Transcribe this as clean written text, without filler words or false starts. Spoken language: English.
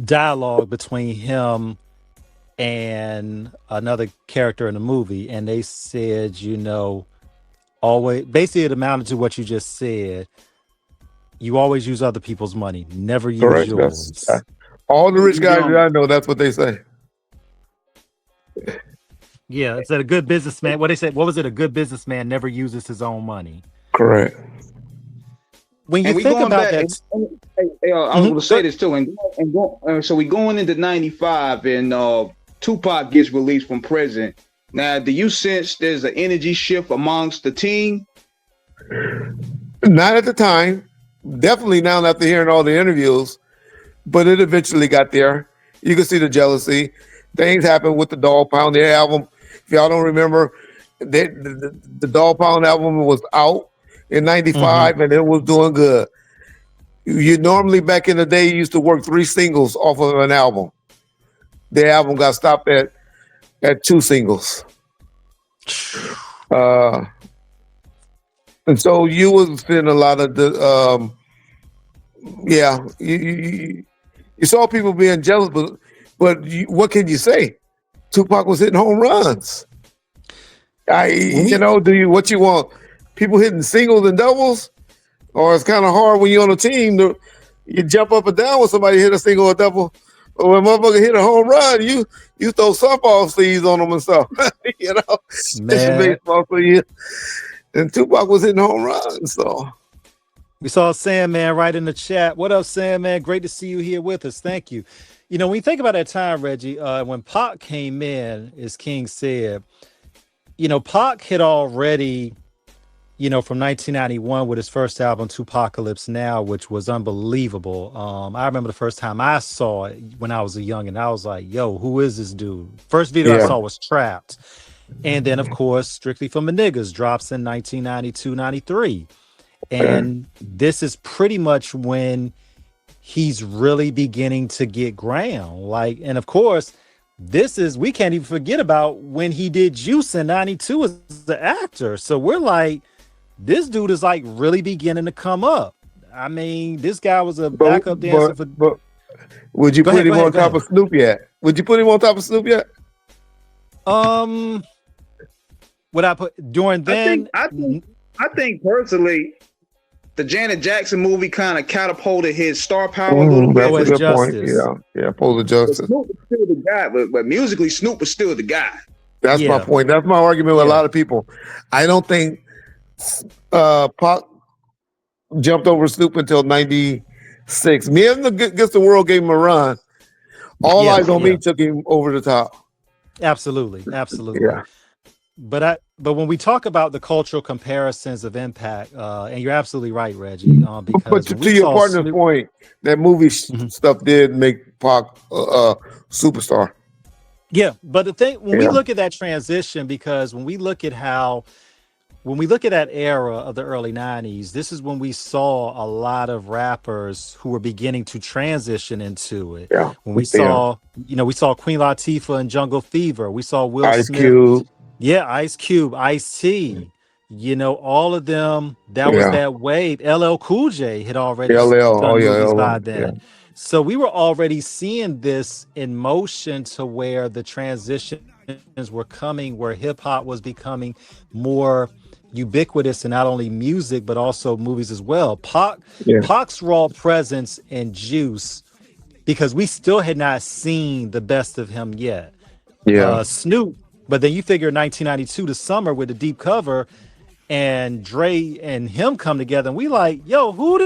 dialogue between him and another character in the movie, and they said, always basically it amounted to what you just said. You always use other people's money, never use Correct. That's yours. all the rich You guys that don't. I know. That's what they say. Yeah, it's that a good businessman. What they said, what was it? A good businessman never uses his own money. Correct. When you And we think going about back. that, I was going to say this too, so we going into '95, and Tupac gets released from prison. Now, do you sense there's an energy shift amongst the team? Not at the time. Definitely now after hearing all the interviews, but it eventually got there. You can see the jealousy. Things happened with the Dog Pound, their album. If y'all don't remember, the Dog Pound album was out in '95 and it was doing good. You normally back in the day you used to work 3 singles off of an album. The album got stopped at 2 singles. And so you was seeing a lot of the you saw people being jealous, but what can you say? Tupac was hitting home runs. Do what you want? People hitting singles and doubles, or it's kind of hard when you're on a team to you jump up and down when somebody hit a single or double. But when a motherfucker hit a home run, you throw softball sleeves on them and stuff. man, baseball for you. And Tupac was hitting home runs, so. we saw Sandman right in the chat. What up, Sandman? Great to see you here with us. Thank you. When you think about that time, Reggie, when Pac came in, as King said, Pac had already, from 1991 with his first album, Tupacalypse Now, which was unbelievable. I remember the first time I saw it when I was a young, and I was like, yo, who is this dude? First video I saw was Trapped. And then, of course, Strictly for My Niggas drops in 1992, 93. And this is pretty much when he's really beginning to get ground. And of course, we can't even forget about when he did Juice in 92 as the actor. So we're like, this dude is like really beginning to come up. I mean, this guy was a backup dancer for. But would you put him on top of Snoop yet? Would you put him on top of Snoop yet? What I put during then? I think personally, the Janet Jackson movie kind of catapulted his star power a little bit. That's a good point. Yeah, Polar Justice. Snoop was still the guy, but musically, Snoop was still the guy. That's my point. That's my argument with a lot of people. I don't think Pac jumped over Snoop until '96. Me and Against the World gave him a run. All Eyes on Me took him over the top. Absolutely. Yeah. But when we talk about the cultural comparisons of impact, and you're absolutely right, Reggie. Because to your partner's point, that movie stuff did make Pac a superstar. Yeah, but the thing when we look at that transition, because when we look at that era of the early '90s, this is when we saw a lot of rappers who were beginning to transition into it. Yeah. When we saw, we saw Queen Latifah and Jungle Fever. We saw Will Ice Smith. Cube. Yeah, Ice Cube, Ice-T. All of them. That was that wave. LL Cool J had already done movies by then. Yeah. So we were already seeing this in motion to where the transitions were coming, where hip hop was becoming more ubiquitous in not only music but also movies as well. Pac's raw presence in Juice, because we still had not seen the best of him yet. Snoop, but then you figure 1992, the summer with the deep cover, and Dre and him come together, and we like, yo, who